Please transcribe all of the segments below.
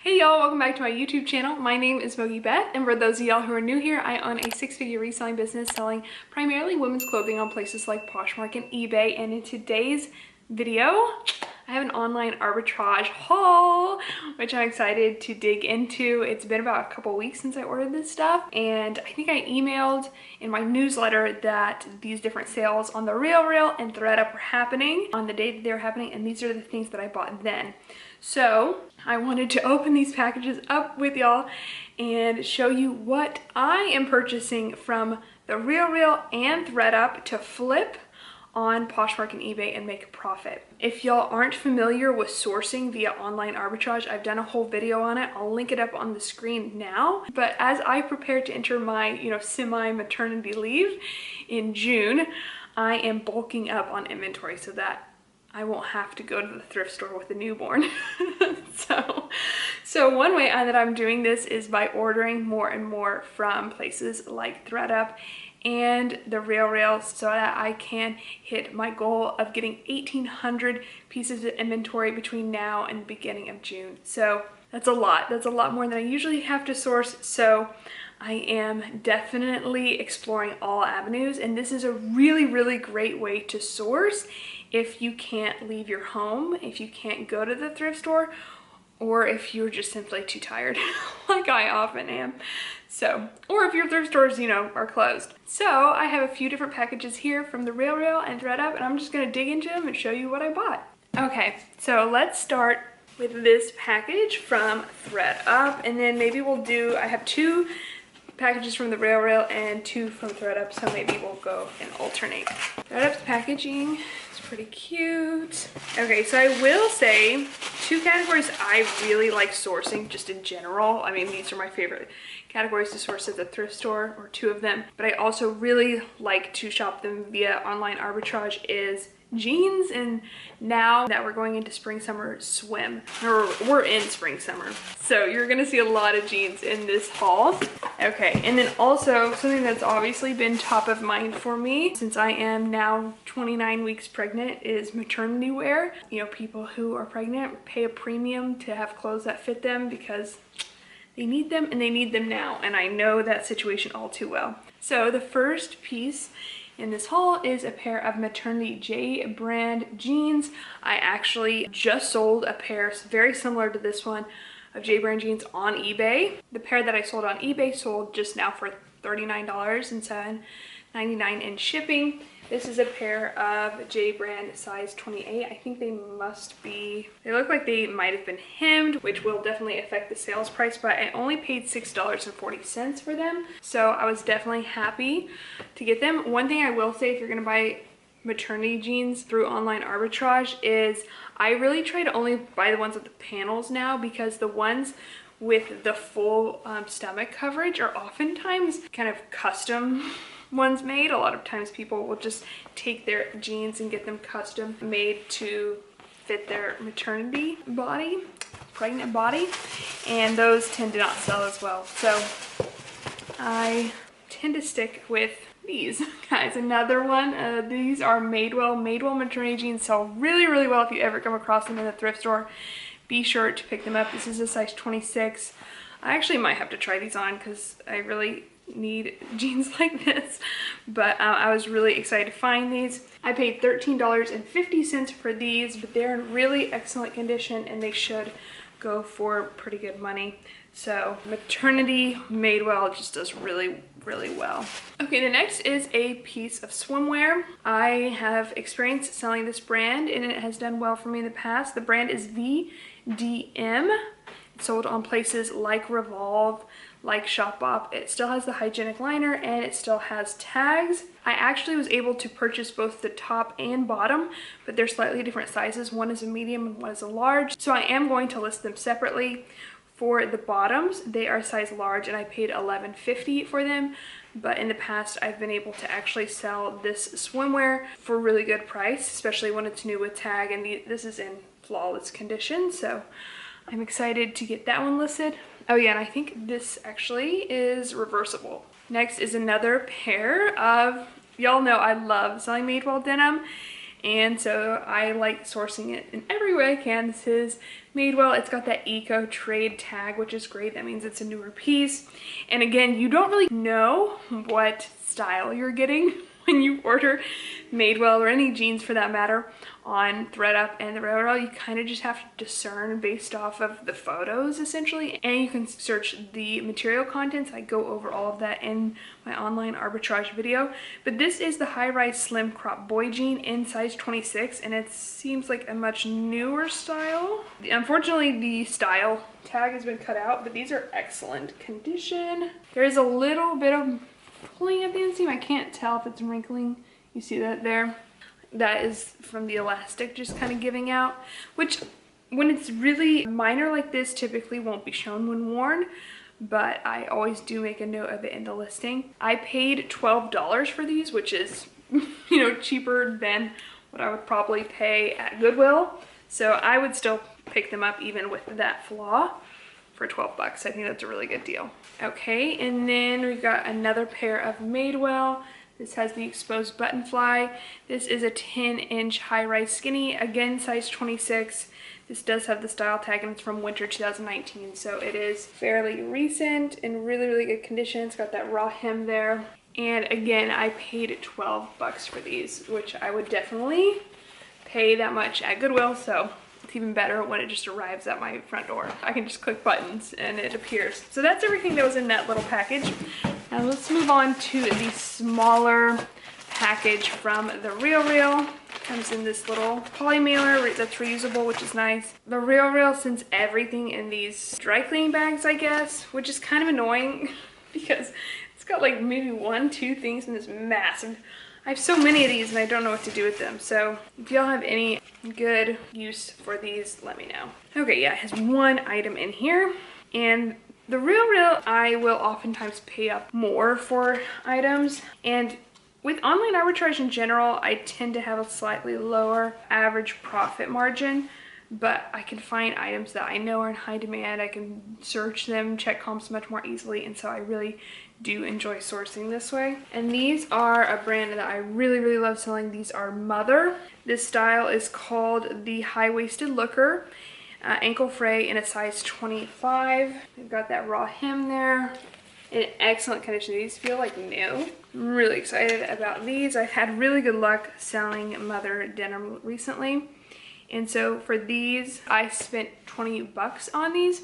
Hey y'all, welcome back to my YouTube channel. My name is MOGIBETH, and for those of y'all who are new here, I own a six-figure reselling business selling primarily women's clothing on places like Poshmark and eBay. And in today's video, I have an online arbitrage haul, which I'm excited to dig into. It's been about a couple weeks since I ordered this stuff, and I think I emailed in my newsletter that these different sales on The RealReal and ThredUp were happening on the day that they were happening, and these are the things that I bought then. So I wanted to open these packages up with y'all and show you what I am purchasing from The RealReal and ThredUp to flip on Poshmark and eBay and make a profit. If y'all aren't familiar with sourcing via online arbitrage, I've done a whole video on it. I'll link it up on the screen now. But as I prepare to enter my, semi-maternity leave in June, I am bulking up on inventory so that I won't have to go to the thrift store with a newborn. So one way that I'm doing this is by ordering more and more from places like ThredUp and The RealReal so that I can hit my goal of getting 1,800 pieces of inventory between now and the beginning of June. So that's a lot. That's a lot more than I usually have to source. So I am definitely exploring all avenues, and this is a really, really great way to source if you can't leave your home, if you can't go to the thrift store, or if you're just simply too tired, like I often am. So, or if your thrift stores, are closed. So I have a few different packages here from The RealReal and ThredUp, and I'm just gonna dig into them and show you what I bought. Okay, so let's start with this package from ThredUp, and then maybe I have two packages from The RealReal and two from ThredUp, so maybe we'll go and alternate. ThredUp's packaging is pretty cute. Okay, so I will say two categories I really like sourcing just in general. I mean, these are my favorite categories to source at the thrift store, or two of them, but I also really like to shop them via online arbitrage is jeans, and now that we're going into spring summer swim, or we're in spring summer, so you're gonna see a lot of jeans in this haul. Okay, and then also something that's obviously been top of mind for me since I am now 29 weeks pregnant is maternity wear. People who are pregnant pay a premium to have clothes that fit them because they need them, and they need them now, and I know that situation all too well. So the first piece in this haul is a pair of maternity J brand jeans. I actually just sold a pair very similar to this one of J brand jeans on eBay. The pair that I sold on eBay sold just now for $39 and $7.99 in shipping. This is a pair of J brand size 28. I think they look like they might have been hemmed, which will definitely affect the sales price, but I only paid $6.40 for them. So I was definitely happy to get them. One thing I will say, if you're gonna buy maternity jeans through online arbitrage, is I really try to only buy the ones with the panels now, because the ones with the full stomach coverage are oftentimes kind of custom ones made. A lot of times people will just take their jeans and get them custom made to fit their maternity body, pregnant body, and those tend to not sell as well. So I tend to stick with these guys. Another one, these are Madewell. Madewell maternity jeans sell really, really well. If you ever come across them in the thrift store, be sure to pick them up. This is a size 26. I actually might have to try these on because I really need jeans like this, but I was really excited to find these. I paid $13.50 for these, but they're in really excellent condition and they should go for pretty good money. So maternity Madewell just does really, really well. Okay, the next is a piece of swimwear. I have experience selling this brand and it has done well for me in the past. The brand is VDM. It's sold on places like Revolve, like Shopbop. It still has the hygienic liner and it still has tags. I actually was able to purchase both the top and bottom, but they're slightly different sizes. One is a medium and one is a large. So I am going to list them separately. For the bottoms, they are size large and I paid $11.50 for them. But in the past, I've been able to actually sell this swimwear for a really good price, especially when it's new with tag, and this is in flawless condition. So I'm excited to get that one listed. Oh yeah, and I think this actually is reversible. Next is another pair of, y'all know I love selling Madewell denim, and so I like sourcing it in every way I can. This is Madewell. It's got that eco trade tag, which is great. That means it's a newer piece. And again, you don't really know what style you're getting when you order Madewell, or any jeans for that matter, on ThredUp and the RealReal. You kind of just have to discern based off of the photos essentially, and you can search the material contents. I go over all of that in my online arbitrage video. But this is the high-rise slim crop boy jean in size 26, and it seems like a much newer style. Unfortunately, the style tag has been cut out, but these are excellent condition. There is a little bit of pulling at the inseam. I can't tell if it's wrinkling. You see that there? That is from the elastic just kind of giving out, which when it's really minor like this typically won't be shown when worn, but I always do make a note of it in the listing. I paid $12 for these, which is, you know, cheaper than what I would probably pay at Goodwill. So I would still pick them up even with that flaw for 12 bucks. I think that's a really good deal. Okay, and then we've got another pair of Madewell. This has the exposed button fly. This is a 10-inch high-rise skinny, again size 26. This does have the style tag, and it's from winter 2019, so it is fairly recent and really, really good condition. It's got that raw hem there. And again, I paid 12 bucks for these, which I would definitely pay that much at Goodwill, so it's even better when it just arrives at my front door. I can just click buttons and it appears. So that's everything that was in that little package. Now let's move on to the smaller package from the RealReal. Comes in this little poly mailer that's reusable, which is nice. The RealReal sends everything in these dry cleaning bags, I guess, which is kind of annoying because it's got like maybe 1, 2 things in this massive. I have so many of these and I don't know what to do with them. So if y'all have any good use for these, let me know. Okay, yeah, it has 1 item in here. And the RealReal, I will oftentimes pay up more for items. And with online arbitrage in general, I tend to have a slightly lower average profit margin. But I can find items that I know are in high demand. I can search them, check comps much more easily, and so I really do enjoy sourcing this way. And these are a brand that I really, really love selling. These are Mother. This style is called the high-waisted looker, ankle fray in a size 25. They've got that raw hem there. In excellent condition. These feel like new. I'm really excited about these. I've had really good luck selling Mother denim recently. And so for these, I spent 20 bucks on these.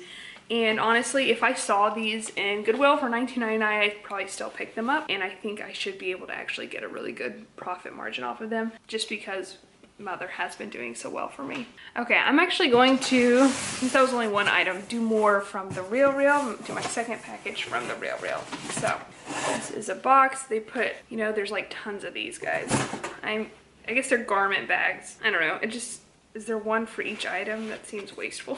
And honestly, if I saw these in Goodwill for $19.99, I'd probably still pick them up. And I think I should be able to actually get a really good profit margin off of them, just because Mother has been doing so well for me. Okay, I'm actually going to, since that was only 1 item, do more from the RealReal, do my second package from the RealReal. So this is a box. They put, you know, there's like tons of these guys. I guess they're garment bags. I don't know. It just, is there one for each item? That seems wasteful.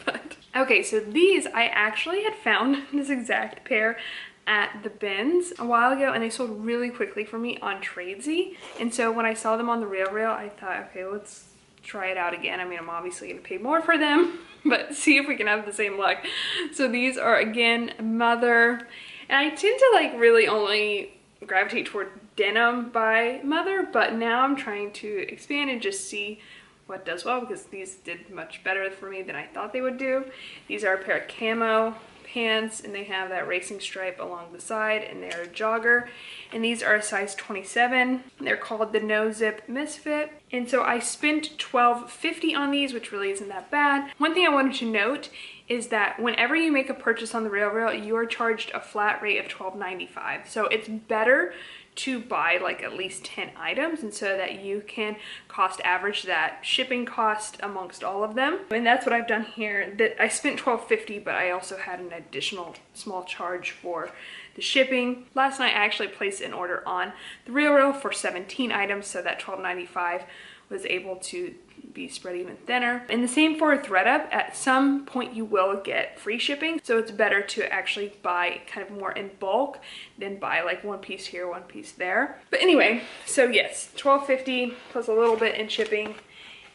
But okay, so these I actually had found this exact pair at the bins a while ago, and they sold really quickly for me on Tradesy. And so when I saw them on the RealReal, I thought, okay, let's try it out again. I mean, I'm obviously gonna pay more for them, but see if we can have the same luck. So these are, again, Mother, and I tend to like really only gravitate toward denim by Mother, but now I'm trying to expand and just see what does well, because these did much better for me than I thought they would do. These are a pair of camo pants, and they have that racing stripe along the side, and they're a jogger, and these are a size 27. They're called the No Zip Misfit, and so I spent $12.50 on these, which really isn't that bad. One thing I wanted to note is that whenever you make a purchase on the RealReal, you are charged a flat rate of $12.95. So it's better to buy like at least 10 items, and so that you can cost average that shipping cost amongst all of them. And that's what I've done here. That I spent $12.50, but I also had an additional small charge for the shipping. Last night I actually placed an order on the RealReal for 17 items, so that $12.95 was able to be spread even thinner. And the same for ThredUp. At some point you will get free shipping, so it's better to actually buy kind of more in bulk than buy like 1 piece here, 1 piece there. But anyway, so yes, $12.50 plus a little bit in shipping,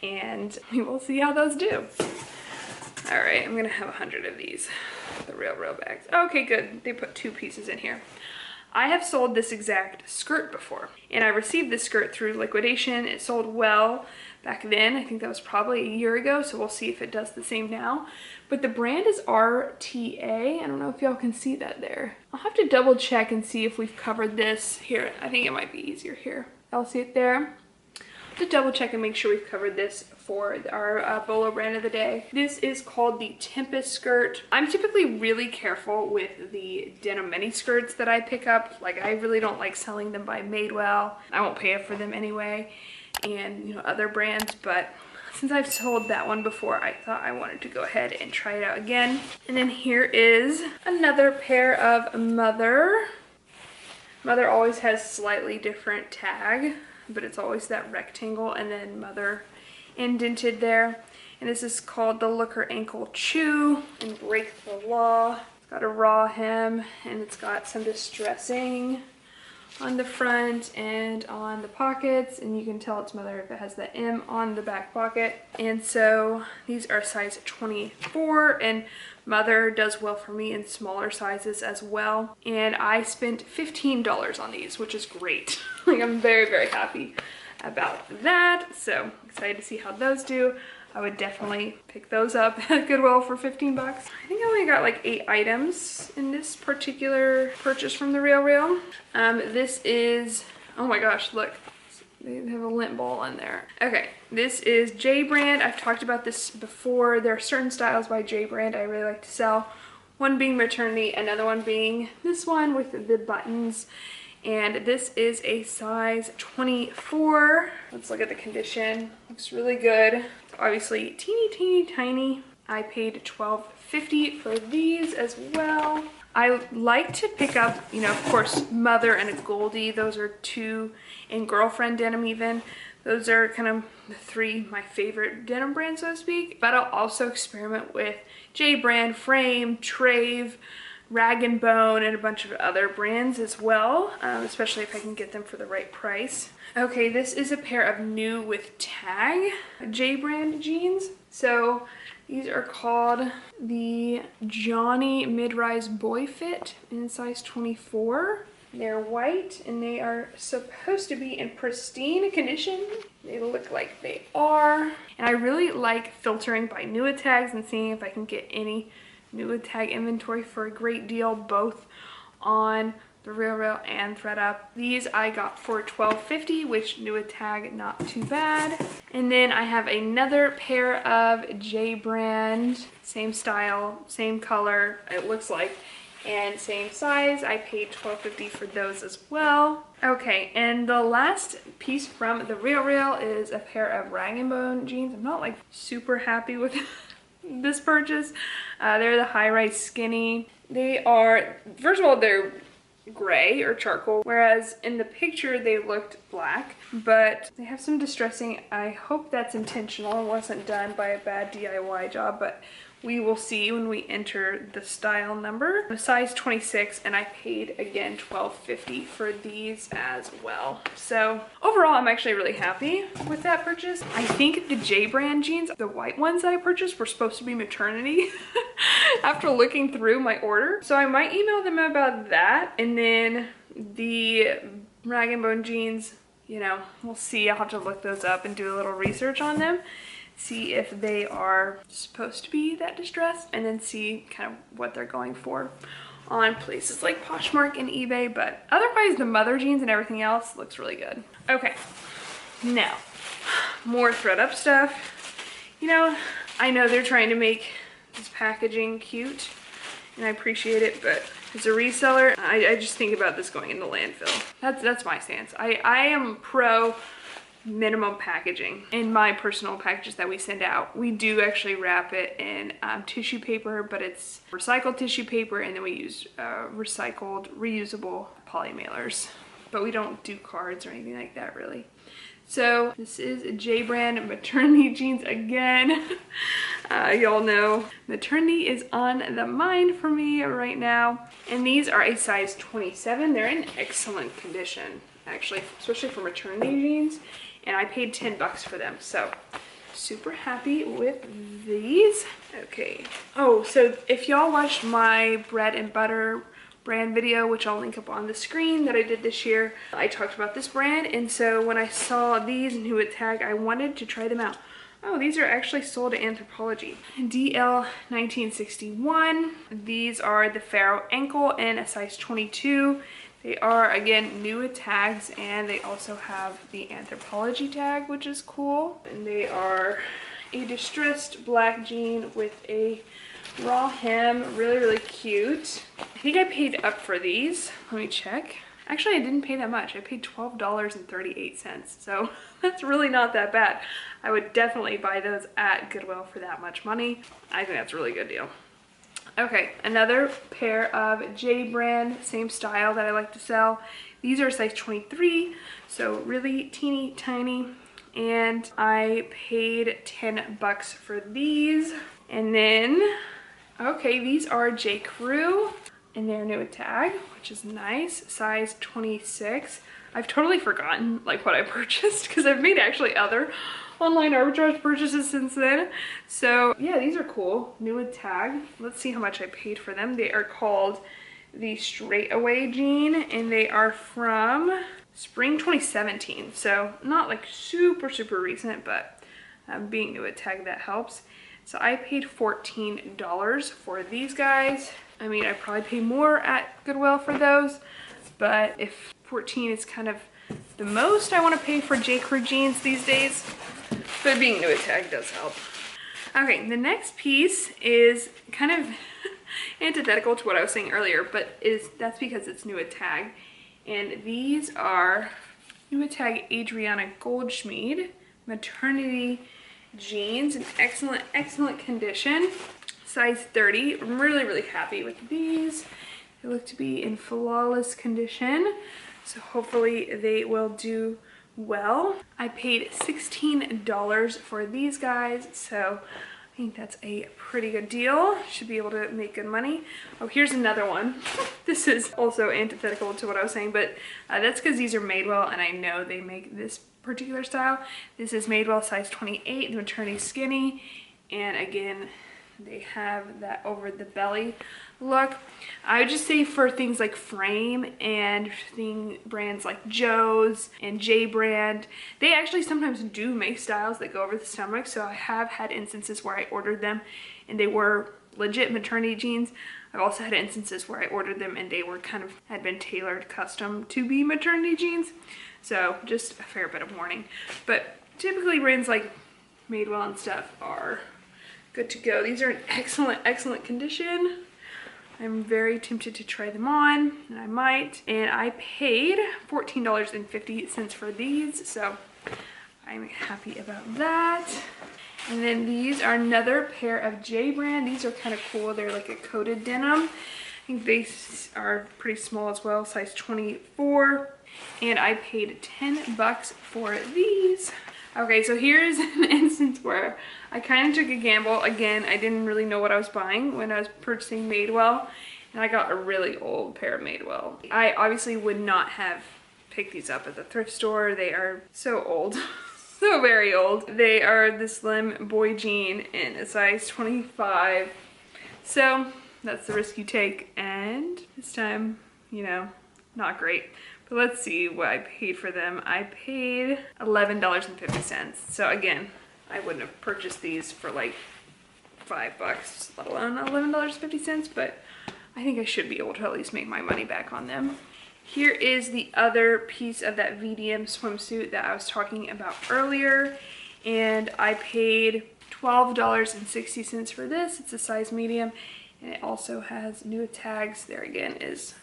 and we will see how those do. All right, I'm gonna have 100 of these, the RealReal bags. Okay, good, they put 2 pieces in here. I have sold this exact skirt before, and I received this skirt through liquidation. It sold well back then. I think that was probably a year ago, so we'll see if it does the same now. But the brand is RTA. I don't know if y'all can see that there. I'll have to double check and see if we've covered this here. I think it might be easier here. Y'all see it there? To double check and make sure we've covered this for our Bolo brand of the day. This is called the Tempest skirt. I'm typically really careful with the denim mini skirts that I pick up. Like, I really don't like selling them by Madewell. I won't pay for them anyway, and you know, other brands, but since I've sold that one before, I thought I wanted to go ahead and try it out again. And then here is another pair of Mother. Mother always has slightly different tag, but it's always that rectangle and then Mother indented there. And this is called the Looker Ankle Chew and Break the Law. It's got a raw hem and it's got some distressing on the front and on the pockets, and you can tell it's Mother if it has the M on the back pocket. And so these are size 24, and Mother does well for me in smaller sizes as well. And I spent $15 on these, which is great. Like, I'm very, very happy about that. So excited to see how those do. I would definitely pick those up at Goodwill for 15 bucks. I think I only got like 8 items in this particular purchase from The RealReal. This is, oh my gosh, look. They have a lint ball in there. Okay, this is J Brand. I've talked about this before. There are certain styles by J Brand I really like to sell. One being maternity, another one being this one with the buttons. And this is a size 24. Let's look at the condition. Looks really good. Obviously teeny tiny. I paid $12.50 for these as well. I like to pick up, you know, of course, Mother and a Goldie. Those are two, and Girlfriend denim even. Those are kind of the three my favorite denim brands, so to speak. But I'll also experiment with J Brand, Frame, Trave, Rag and Bone, and a bunch of other brands as well, especially if I can get them for the right price. Okay, this is a pair of new with tag J Brand jeans. So these are called the Johnny Mid-Rise Boy Fit in size 24. They're white and they are supposed to be in pristine condition. They look like they are. And I really like filtering by new tags and seeing if I can get any new tag inventory for a great deal, both on The RealReal and ThredUp. These I got for $12.50, which new tag, not too bad. And then I have another pair of J Brand, same style, same color, it looks like, and same size. I paid $12.50 for those as well. Okay, and the last piece from The RealReal is a pair of Rag and Bone jeans. I'm not like super happy with this purchase. They're the high-rise skinny. They are, first of all, they're gray or charcoal, whereas in the picture they looked black, but they have some distressing. I hope that's intentional. It wasn't done by a bad DIY job, but we will see when we enter the style number. A size 26, and I paid again $12.50 for these as well. So overall, I'm actually really happy with that purchase. I think the J Brand jeans, the white ones that I purchased, were supposed to be maternity after looking through my order. So I might email them about that. And then the Rag and Bone jeans, you know, we'll see. I'll have to look those up and do a little research on them, see if they are supposed to be that distressed, and then see kind of what they're going for on places like Poshmark and eBay. But otherwise, the Mother jeans and everything else looks really good. Okay, now more ThredUp stuff. You know, I know they're trying to make this packaging cute, and I appreciate it, but as a reseller, I just think about this going in the landfill. That's my stance. I am pro minimum packaging. In my personal packages that we send out, we do actually wrap it in tissue paper, but it's recycled tissue paper, and then we use recycled reusable poly mailers, but we don't do cards or anything like that really. So this is J Brand maternity jeans again. Y'all know maternity is on the mind for me right now, and these are a size 27. They're in excellent condition actually, especially for maternity jeans, and I paid 10 bucks for them, so super happy with these. Okay, oh, so if y'all watched my bread and butter brand video, which I'll link up on the screen, that I did this year. I talked about this brand, and so when I saw these new at Tag, I wanted to try them out. Oh, these are actually sold at Anthropologie. DL 1961. These are the Pharaoh ankle in a size 22. They are, again, new at tags, and they also have the Anthropologie tag, which is cool. And they are a distressed black jean with a raw hem, really, really cute. I think I paid up for these. Let me check. Actually, I didn't pay that much. I paid $12.38, so that's really not that bad. I would definitely buy those at Goodwill for that much money. I think that's a really good deal. Okay, another pair of J brand, same style that I like to sell. These are size 23, so really teeny tiny. And I paid 10 bucks for these. And then, okay, these are J Crew, and they're new at Tag, which is nice, size 26. I've totally forgotten like what I purchased because I've made actually other online arbitrage purchases since then. So yeah, these are cool, new at Tag. Let's see how much I paid for them. They are called the Straightaway Jean, and they are from spring 2017. So not like super recent, but being new at Tag, that helps. So I paid $14 for these guys. I mean, I probably pay more at Goodwill for those, but if 14 is kind of the most I want to pay for J Crew jeans these days, but being new at Tag does help. Okay, the next piece is kind of antithetical to what I was saying earlier, but that's because it's new at Tag. And these are new at Tag Adriana Goldschmied maternity jeans in excellent condition, size 30. I'm really happy with these. They look to be in flawless condition, so hopefully they will do well. I paid $16 for these guys, so I think that's a pretty good deal. Should be able to make good money. Oh, here's another one. This is also antithetical to what I was saying, but that's because these are Madewell, and I know they make this particular style. This is Madewell, size 28, the maternity skinny, and again, they have that over the belly look. I would just say for things like Frame and brands like Joe's and J brand, they actually sometimes do make styles that go over the stomach. So I have had instances where I ordered them and they were legit maternity jeans. I've also had instances where I ordered them and they were had been tailored custom to be maternity jeans. So just a fair bit of warning. But typically brands like Madewell and stuff are good to go. These are in excellent condition. I'm very tempted to try them on, and I might. And I paid $14.50 for these, so I'm happy about that. And then these are another pair of J brand. These are kind of cool. They're like a coated denim. I think they are pretty small as well, size 24. And I paid 10 bucks for these. Okay, so here's an instance where I kind of took a gamble. Again, I didn't really know what I was buying when I was purchasing Madewell, and I got a really old pair of Madewell. I obviously would not have picked these up at the thrift store. They are so old, so very old. They are the slim boy jean in a size 25. So that's the risk you take, and this time, you know, not great. But let's see what I paid for them. I paid $11.50. So again, I wouldn't have purchased these for like $5, let alone $11.50, but I think I should be able to at least make my money back on them. Here is the other piece of that VDM swimsuit that I was talking about earlier, and I paid $12.60 for this. It's a size medium, and it also has new tags. There again is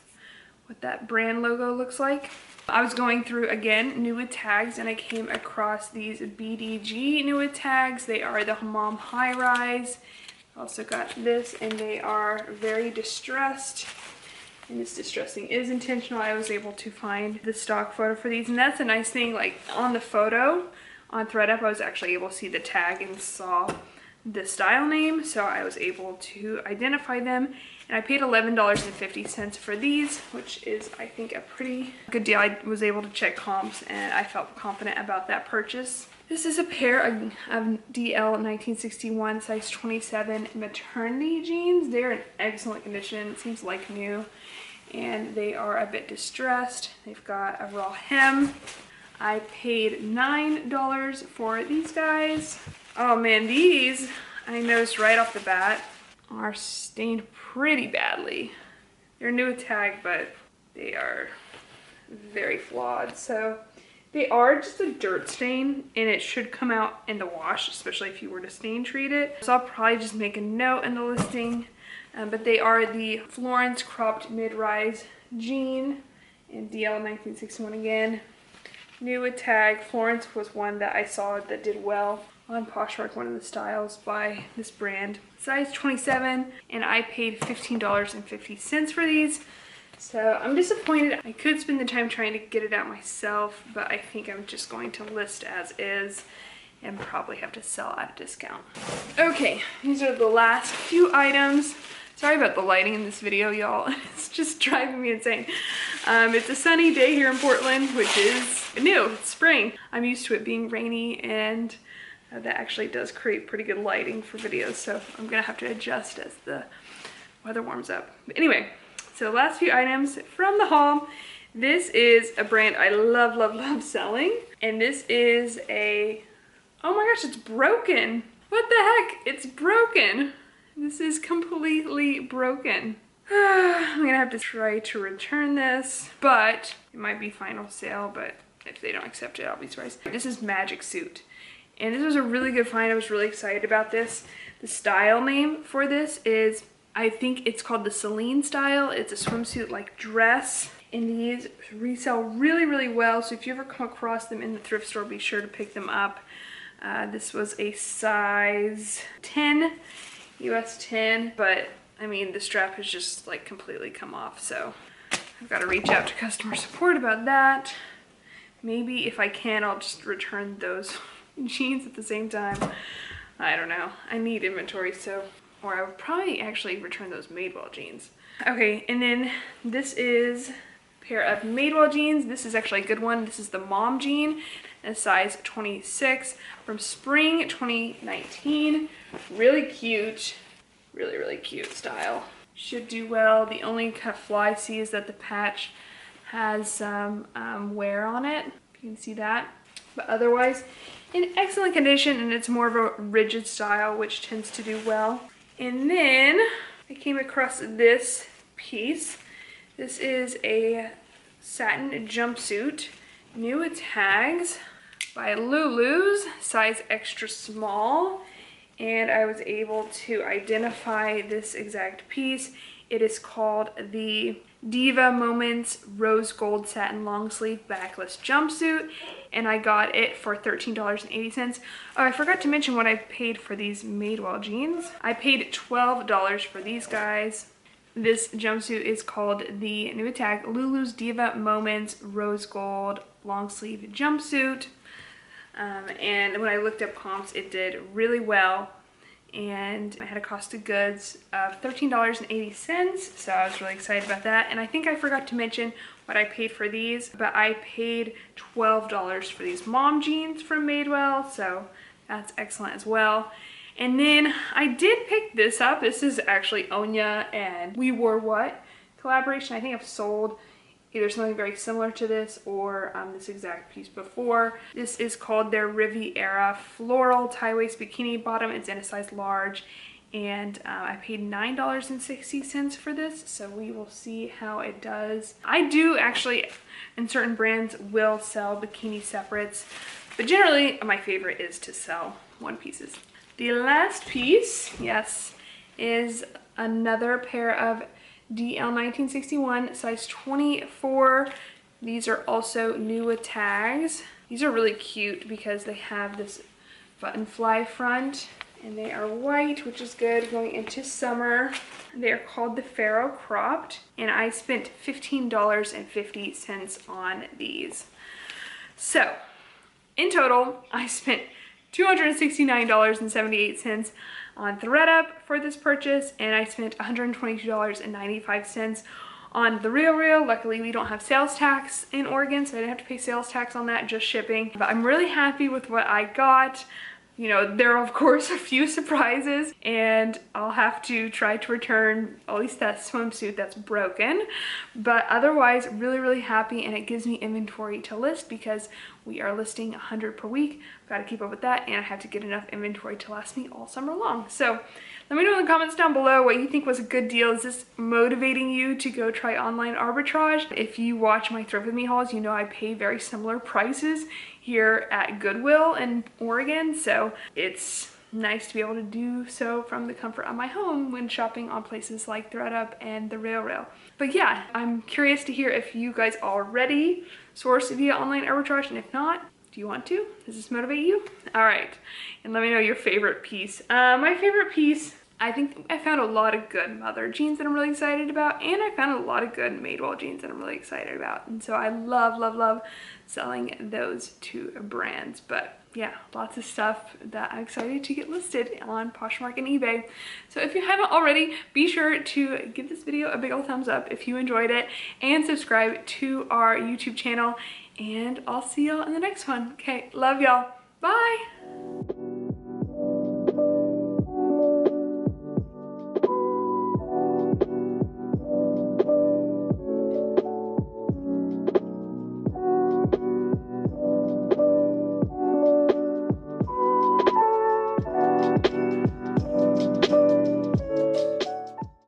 what that brand logo looks like. I was going through again new with tags, and I came across these BDG new with tags. They are the Hammam high rise. Also got this, and they are very distressed, and this distressing is intentional. I was able to find the stock photo for these, and that's a nice thing. Like on the photo on ThredUp, I was actually able to see the tag and saw the style name, so I was able to identify them. And I paid $11.50 for these, which is, I think, a pretty good deal. I was able to check comps, and I felt confident about that purchase. This is a pair of DL 1961 size 27 maternity jeans. They're in excellent condition. It seems like new. and they are a bit distressed. They've got a raw hem. I paid $9 for these guys. Oh man, these, I noticed right off the bat, are stained pretty badly. They're new with tag, but they are very flawed. So they are just a dirt stain, and it should come out in the wash, especially if you were to stain treat it. So I'll probably just make a note in the listing. But they are the Florence cropped mid-rise jean in DL 1961 again. New with tag. Florence was one that I saw that did well on Poshmark, one of the styles by this brand. Size 27, and I paid $15.50 for these. So I'm disappointed. I could spend the time trying to get it out myself, but I think I'm just going to list as is and probably have to sell at a discount. Okay, these are the last few items. Sorry about the lighting in this video, y'all. It's just driving me insane. It's a sunny day here in Portland, which is new. It's spring. I'm used to it being rainy, and that actually does create pretty good lighting for videos, so I'm gonna have to adjust as the weather warms up. But anyway, so the last few items from the haul. This is a brand I love, love, love selling, and this is a, oh my gosh, it's broken. What the heck? It's broken. This is completely broken. I'm gonna have to try to return this, but it might be final sale, but if they don't accept it, I'll be surprised. This is Magic Suit, and this was a really good find. I was really excited about this. The style name for this is, I think it's called the Celine style. It's a swimsuit like dress, and these resell really, really well. So if you ever come across them in the thrift store, be sure to pick them up. This was a size 10. US 10, but I mean the strap has just like completely come off, so I've got to reach out to customer support about that. Maybe if I can, I'll just return those jeans at the same time. I don't know. I need inventory, so, or I would probably actually return those Madewell jeans. Okay, and then this is a pair of Madewell jeans. This is actually a good one. This is the mom jean, a size 26 from spring 2019. Really cute, really, really cute style. Should do well. The only kind of flaw I see is that the patch has some wear on it. You can see that. But otherwise, in excellent condition, and it's more of a rigid style, which tends to do well. And then I came across this piece. This is a satin jumpsuit, new with tags, by Lulu's, size extra small, and I was able to identify this exact piece. It is called the Diva Moments Rose Gold Satin Long Sleeve Backless Jumpsuit, and I got it for $13.80. Oh, I forgot to mention what I paid for these Madewell jeans. I paid $12 for these guys. This jumpsuit is called the new tag Lulu's Diva Moments Rose Gold Long Sleeve Jumpsuit. And when I looked up comps, it did really well, and I had a cost of goods of $13.80, so I was really excited about that. And I think I forgot to mention what I paid for these, but I paid $12 for these mom jeans from Madewell, so that's excellent as well. And then I did pick this up. This is actually Onya and We Wore What collaboration. I think I've sold either something very similar to this or this exact piece before. This is called their Riviera Floral Tie Waist Bikini Bottom. It's in a size large, and I paid $9.60 for this, so we will see how it does. I do actually, in certain brands, will sell bikini separates, but generally my favorite is to sell one pieces. The last piece, yes, is another pair of DL 1961, size 24. These are also new with tags. These are really cute because they have this button fly front, and they are white, which is good going into summer. They are called the Pharaoh Cropped, and I spent $15.50 on these. So in total, I spent $269.78 on ThredUp for this purchase, and I spent $122.95 on The RealReal. Luckily, we don't have sales tax in Oregon, so I didn't have to pay sales tax on that, just shipping. But I'm really happy with what I got. You know, there are of course a few surprises, and I'll have to try to return at least that swimsuit that's broken. But otherwise, really, really happy, and it gives me inventory to list because we are listing 100 per week. I've got to keep up with that, and I have to get enough inventory to last me all summer long. So let me know in the comments down below what you think was a good deal. Is this motivating you to go try online arbitrage? If you watch my Thrift With Me hauls, you know I pay very similar prices here at Goodwill in Oregon, so it's nice to be able to do so from the comfort of my home when shopping on places like ThredUp and The RealReal. But yeah, I'm curious to hear if you guys already source via online arbitrage, and if not, do you want to? Does this motivate you? All right, and let me know your favorite piece. My favorite piece, I think I found a lot of good Mother jeans that I'm really excited about, and I found a lot of good Madewell jeans that I'm really excited about. And so I love, love, love selling those two brands. But yeah, lots of stuff that I'm excited to get listed on Poshmark and eBay. So if you haven't already, be sure to give this video a big old thumbs up if you enjoyed it, and subscribe to our YouTube channel. And I'll see y'all in the next one. Okay, love y'all. Bye.